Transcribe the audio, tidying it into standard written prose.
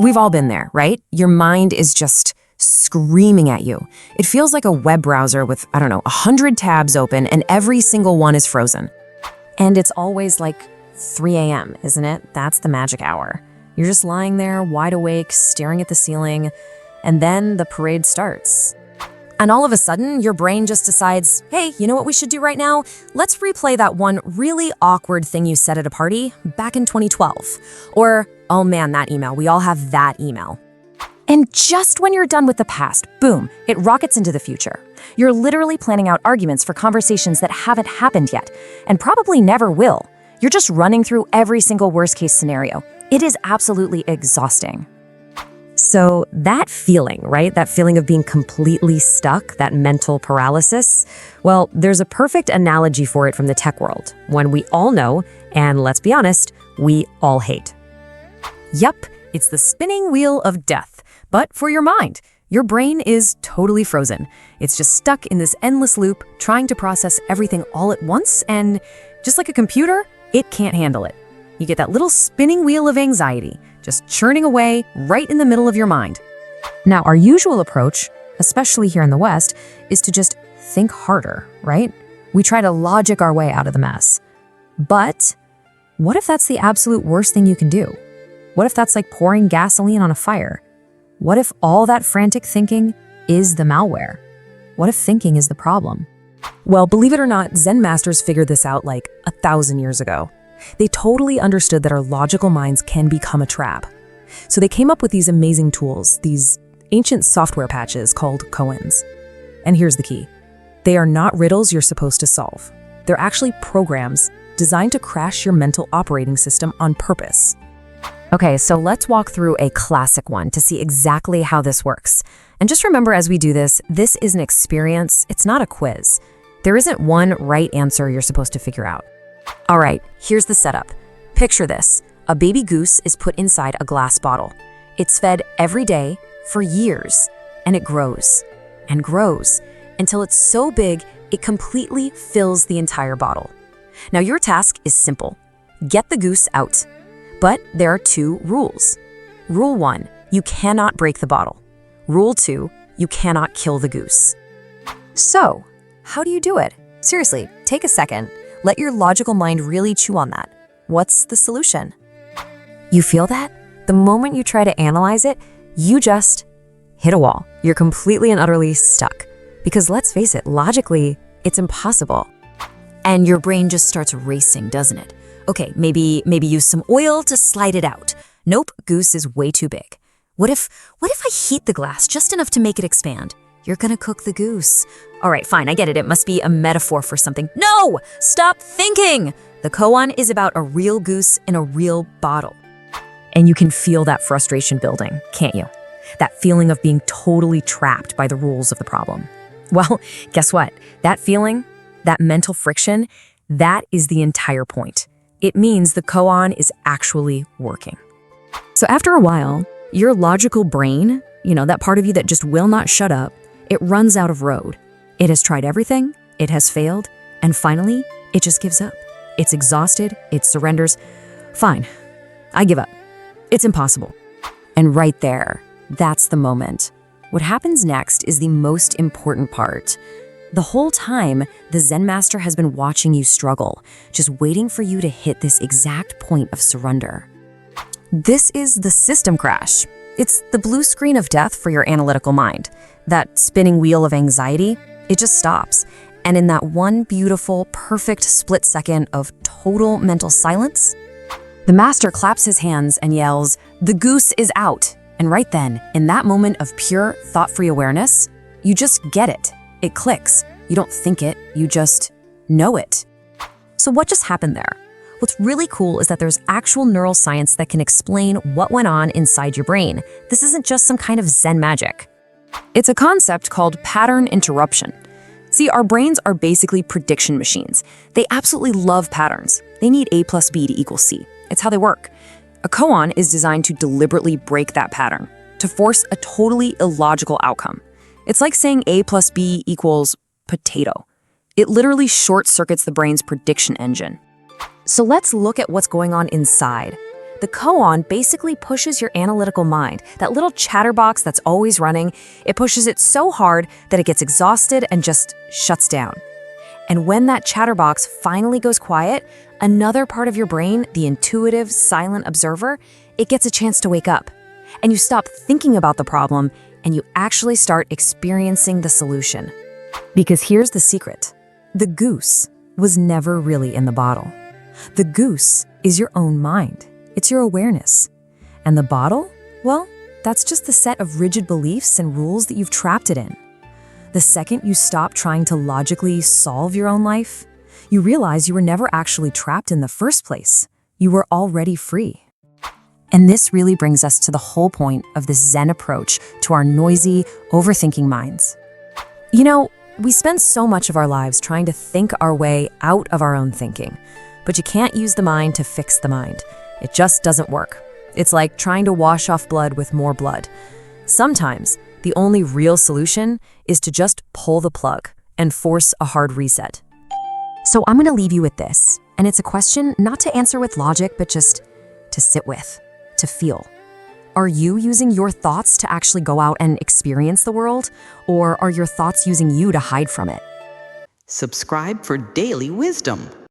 We've all been there, right? Your mind is just screaming at you. It feels like a web browser with, 100 tabs open and every single one is frozen. And it's always like 3 a.m., isn't it? That's the magic hour. You're just lying there, wide awake, staring at the ceiling, and then the parade starts. And all of a sudden, your brain just decides, hey, you know what we should do right now? Let's replay that one really awkward thing you said at a party back in 2012. Or, oh man, that email, we all have that email. And just when you're done with the past, boom, it rockets into the future. You're literally planning out arguments for conversations that haven't happened yet, and probably never will. You're just running through every single worst-case scenario. It is absolutely exhausting. So that feeling, right? That feeling of being completely stuck, that mental paralysis, well, there's a perfect analogy for it from the tech world, one we all know, and let's be honest, we all hate. Yup, it's the spinning wheel of death, but for your mind. Your brain is totally frozen. It's just stuck in this endless loop, trying to process everything all at once, and just like a computer, it can't handle it. You get that little spinning wheel of anxiety, just churning away right in the middle of your mind. Now, our usual approach, especially here in the West, is to just think harder, right? We try to logic our way out of the mess. But what if that's the absolute worst thing you can do? What if that's like pouring gasoline on a fire? What if all that frantic thinking is the malware? What if thinking is the problem? Well, believe it or not, Zen masters figured this out like 1,000 years ago. They totally understood that our logical minds can become a trap. So they came up with these amazing tools, these ancient software patches called koans. And here's the key. They are not riddles you're supposed to solve. They're actually programs designed to crash your mental operating system on purpose. Okay, so let's walk through a classic one to see exactly how this works. And just remember as we do this, this is an experience, it's not a quiz. There isn't one right answer you're supposed to figure out. All right, here's the setup. Picture this. A baby goose is put inside a glass bottle. It's fed every day for years, and it grows and grows until it's so big it completely fills the entire bottle. Now your task is simple. Get the goose out. But there are 2 rules. Rule 1, you cannot break the bottle. Rule 2, you cannot kill the goose. So, how do you do it? Seriously, take a second. Let your logical mind really chew on that. What's the solution? You feel that? The moment you try to analyze it, you just hit a wall. You're completely and utterly stuck. Because let's face it, logically, it's impossible. And your brain just starts racing, doesn't it? Okay, maybe use some oil to slide it out. Nope, goose is way too big. What if I heat the glass just enough to make it expand? You're gonna cook the goose. All right, fine, I get it. It must be a metaphor for something. No! Stop thinking! The koan is about a real goose in a real bottle. And you can feel that frustration building, can't you? That feeling of being totally trapped by the rules of the problem. Well, guess what? That feeling, that mental friction, that is the entire point. It means the koan is actually working. So after a while, your logical brain, that part of you that just will not shut up, it runs out of road. It has tried everything, it has failed, and finally, it just gives up. It's exhausted, it surrenders. Fine, I give up. It's impossible. And right there, that's the moment. What happens next is the most important part. The whole time, the Zen master has been watching you struggle, just waiting for you to hit this exact point of surrender. This is the system crash. It's the blue screen of death for your analytical mind. That spinning wheel of anxiety, it just stops. And in that one beautiful, perfect split second of total mental silence, the master claps his hands and yells, "The goose is out." And right then, in that moment of pure, thought-free awareness, you just get it. It clicks. You don't think it, you just know it. So what just happened there? What's really cool is that there's actual neuroscience that can explain what went on inside your brain. This isn't just some kind of Zen magic. It's a concept called pattern interruption. See, our brains are basically prediction machines. They absolutely love patterns. They need A plus B to equal C. It's how they work. A koan is designed to deliberately break that pattern, to force a totally illogical outcome. It's like saying A plus B equals potato. It literally short circuits the brain's prediction engine. So let's look at what's going on inside. The koan basically pushes your analytical mind, that little chatterbox that's always running. It pushes it so hard that it gets exhausted and just shuts down. And when that chatterbox finally goes quiet, another part of your brain, the intuitive, silent observer, it gets a chance to wake up. And you stop thinking about the problem and you actually start experiencing the solution. Because here's the secret. The goose was never really in the bottle. The goose is your own mind. It's your awareness. And the bottle? Well, that's just the set of rigid beliefs and rules that you've trapped it in. The second you stop trying to logically solve your own life, you realize you were never actually trapped in the first place. You were already free. And this really brings us to the whole point of this Zen approach to our noisy, overthinking minds. You know, we spend so much of our lives trying to think our way out of our own thinking, but you can't use the mind to fix the mind. It just doesn't work. It's like trying to wash off blood with more blood. Sometimes, the only real solution is to just pull the plug and force a hard reset. So I'm going to leave you with this, and it's a question not to answer with logic, but just to sit with, to feel. Are you using your thoughts to actually go out and experience the world, or are your thoughts using you to hide from it? Subscribe for daily wisdom.